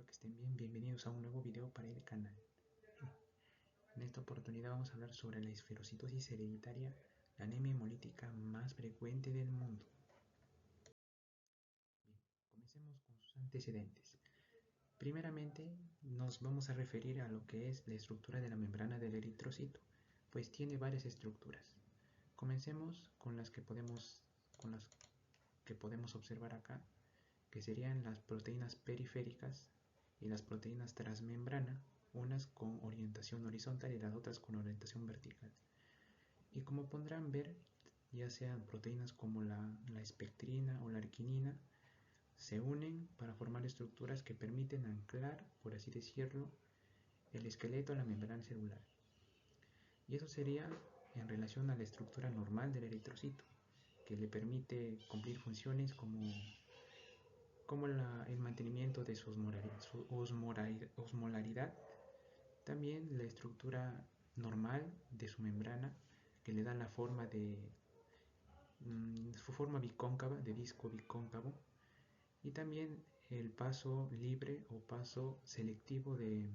que estén bien, bienvenidos a un nuevo video para el canal. En esta oportunidad vamos a hablar sobre la esferocitosis hereditaria, la anemia hemolítica más frecuente del mundo. Bien, comencemos con sus antecedentes. Primeramente nos vamos a referir a lo que es la estructura de la membrana del eritrocito, pues tiene varias estructuras. Comencemos con las que podemos observar acá, que serían las proteínas periféricas y las proteínas transmembrana, unas con orientación horizontal y las otras con orientación vertical. Y como podrán ver, ya sean proteínas como la espectrina o la arginina, se unen para formar estructuras que permiten anclar, por así decirlo, el esqueleto a la membrana celular. Y eso sería en relación a la estructura normal del eritrocito, que le permite cumplir funciones como el mantenimiento de su osmolaridad, también la estructura normal de su membrana, que le da la forma de su forma bicóncava, de disco bicóncavo, y también el paso libre o paso selectivo de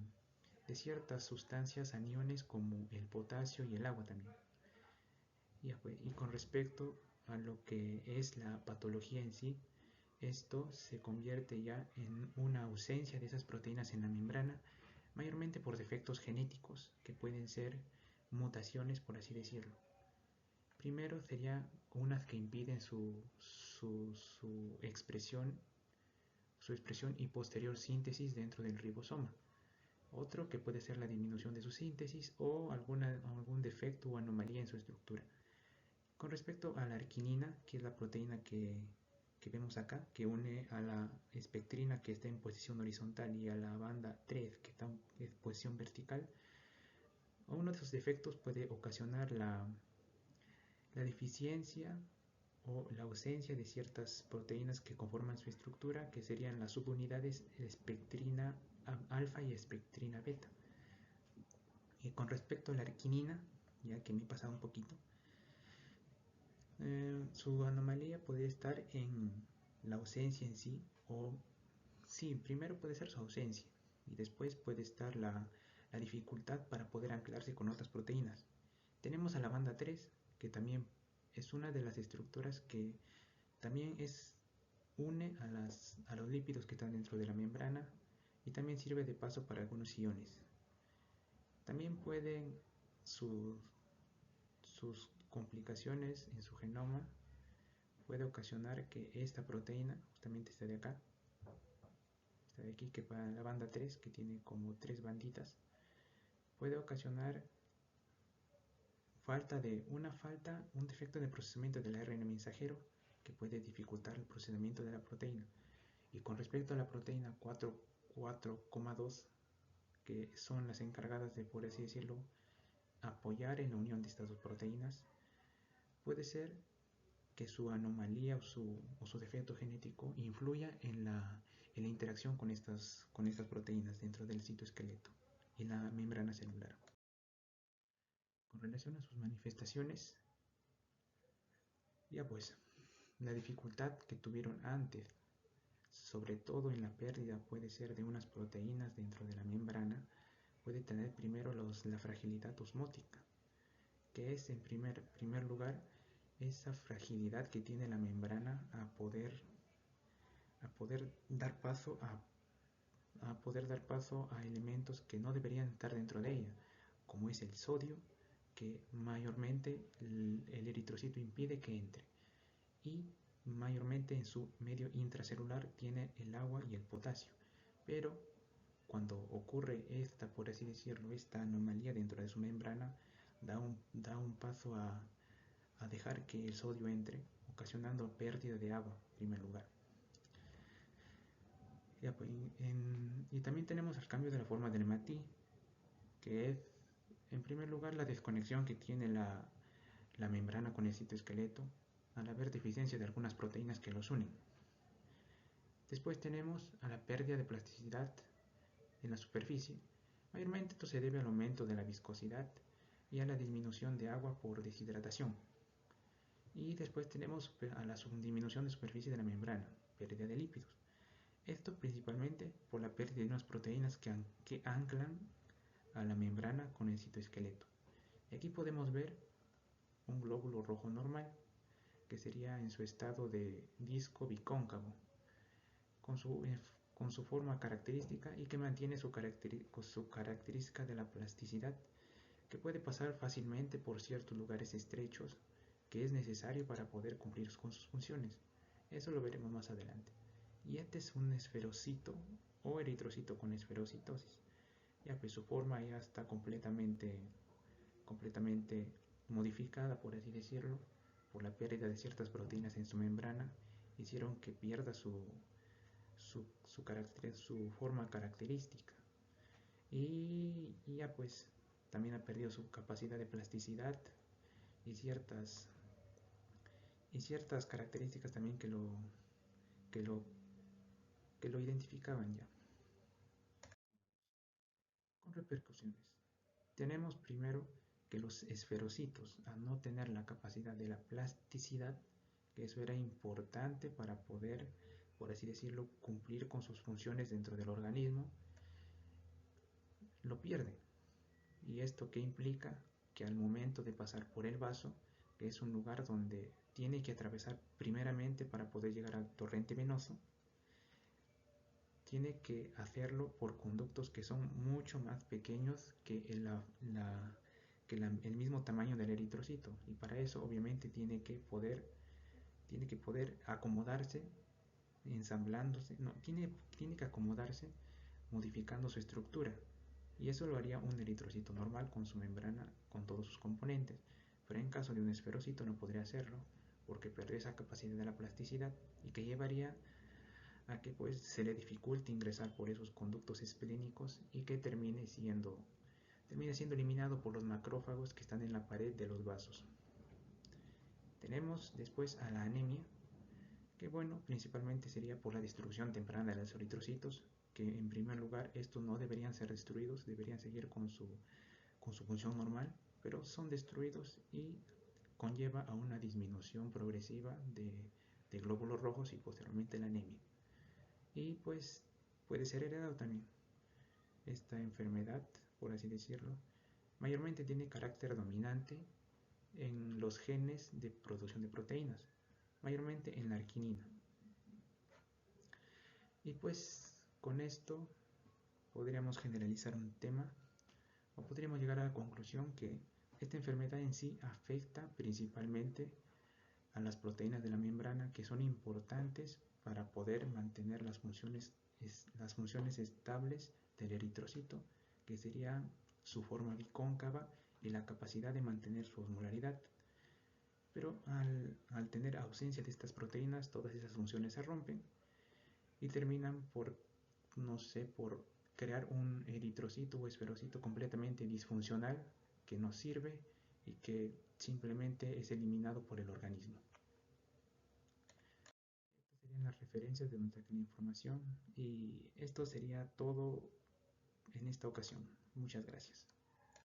ciertas sustancias aniones como el potasio y el agua también. Y con respecto a lo que es la patología en sí, esto se convierte ya en una ausencia de esas proteínas en la membrana, mayormente por defectos genéticos, que pueden ser mutaciones, por así decirlo. Primero sería unas que impiden su expresión y posterior síntesis dentro del ribosoma. Otro que puede ser la disminución de su síntesis o algún defecto o anomalía en su estructura. Con respecto a la arginina, que es la proteína que vemos acá, que une a la espectrina, que está en posición horizontal, y a la banda 3, que está en posición vertical, uno de sus defectos puede ocasionar la deficiencia o la ausencia de ciertas proteínas que conforman su estructura, que serían las subunidades espectrina alfa y espectrina beta. Y con respecto a la arginina, ya que me he pasado un poquito, su anomalía puede estar en la ausencia en sí, o sí, primero puede ser su ausencia y después puede estar la dificultad para poder anclarse con otras proteínas. Tenemos a la banda 3, que también es una de las estructuras que también une a los lípidos que están dentro de la membrana y también sirve de paso para algunos iones. También pueden sus complicaciones en su genoma puede ocasionar que esta proteína, justamente esta de acá, esta de aquí, que va a la banda 3, que tiene como 3 banditas, puede ocasionar un defecto de procesamiento del ARN mensajero, que puede dificultar el procesamiento de la proteína. Y con respecto a la proteína 4,2, que son las encargadas de, por así decirlo, apoyar en la unión de estas dos proteínas, puede ser que su anomalía o su defecto genético influya en la interacción con estas proteínas dentro del citoesqueleto y la membrana celular. Con relación a sus manifestaciones, ya pues, la dificultad que tuvieron antes, sobre todo en la pérdida, puede ser de unas proteínas dentro de la membrana, puede tener primero la fragilidad osmótica, que es en primer lugar esa fragilidad que tiene la membrana a poder dar paso a elementos que no deberían estar dentro de ella, como es el sodio, que mayormente el eritrocito impide que entre, y mayormente en su medio intracelular tiene el agua y el potasio. Pero cuando ocurre por así decirlo, esta anomalía dentro de su membrana, da un paso a dejar que el sodio entre, ocasionando pérdida de agua en primer lugar. Y también tenemos el cambio de la forma del MATI, que es en primer lugar la desconexión que tiene la membrana con el citoesqueleto al haber deficiencia de algunas proteínas que los unen. Después tenemos a la pérdida de plasticidad en la superficie. Mayormente esto se debe al aumento de la viscosidad y a la disminución de agua por deshidratación. Y después tenemos a la disminución de superficie de la membrana, pérdida de lípidos. Esto principalmente por la pérdida de unas proteínas que anclan a la membrana con el citoesqueleto. Y aquí podemos ver un glóbulo rojo normal, que sería en su estado de disco bicóncavo, con su forma característica y que mantiene su característica de la plasticidad, que puede pasar fácilmente por ciertos lugares estrechos que es necesario para poder cumplir con sus funciones. Eso lo veremos más adelante. Y este es un esferocito o eritrocito con esferocitosis. Ya pues su forma ya está completamente modificada, por así decirlo, por la pérdida de ciertas proteínas en su membrana, hicieron que pierda su forma característica. Y ya pues también ha perdido su capacidad de plasticidad y ciertas características también que lo, que lo identificaban ya. Con repercusiones. Tenemos primero que los esferocitos, al no tener la capacidad de la plasticidad, que eso era importante para poder, por así decirlo, cumplir con sus funciones dentro del organismo, lo pierden. ¿Y esto qué implica? Que al momento de pasar por el vaso, que es un lugar donde tiene que atravesar primeramente para poder llegar al torrente venoso, tiene que hacerlo por conductos que son mucho más pequeños que el mismo tamaño del eritrocito, y para eso obviamente tiene que poder acomodarse, ensamblándose, no, tiene que acomodarse modificando su estructura, y eso lo haría un eritrocito normal con su membrana, con todos sus componentes, pero en caso de un esferocito no podría hacerlo porque perdió esa capacidad de la plasticidad y que llevaría a que pues se le dificulte ingresar por esos conductos esplénicos y que termine siendo eliminado por los macrófagos que están en la pared de los vasos. Tenemos después a la anemia, que bueno, principalmente sería por la destrucción temprana de los eritrocitos, que en primer lugar estos no deberían ser destruidos, deberían seguir con su función normal, pero son destruidos y conlleva a una disminución progresiva de glóbulos rojos y posteriormente la anemia. Y pues puede ser heredado también. Esta enfermedad, por así decirlo, mayormente tiene carácter dominante en los genes de producción de proteínas, mayormente en la arginina. Y pues con esto podríamos generalizar un tema o podríamos llegar a la conclusión que esta enfermedad en sí afecta principalmente a las proteínas de la membrana, que son importantes para poder mantener las funciones estables del eritrocito, que sería su forma bicóncava y la capacidad de mantener su osmolaridad. Pero al tener ausencia de estas proteínas, todas esas funciones se rompen y terminan por, no sé, por crear un eritrocito o esferocito completamente disfuncional que no sirve y que simplemente es eliminado por el organismo. Estas serían las referencias de nuestra información y esto sería todo en esta ocasión. Muchas gracias.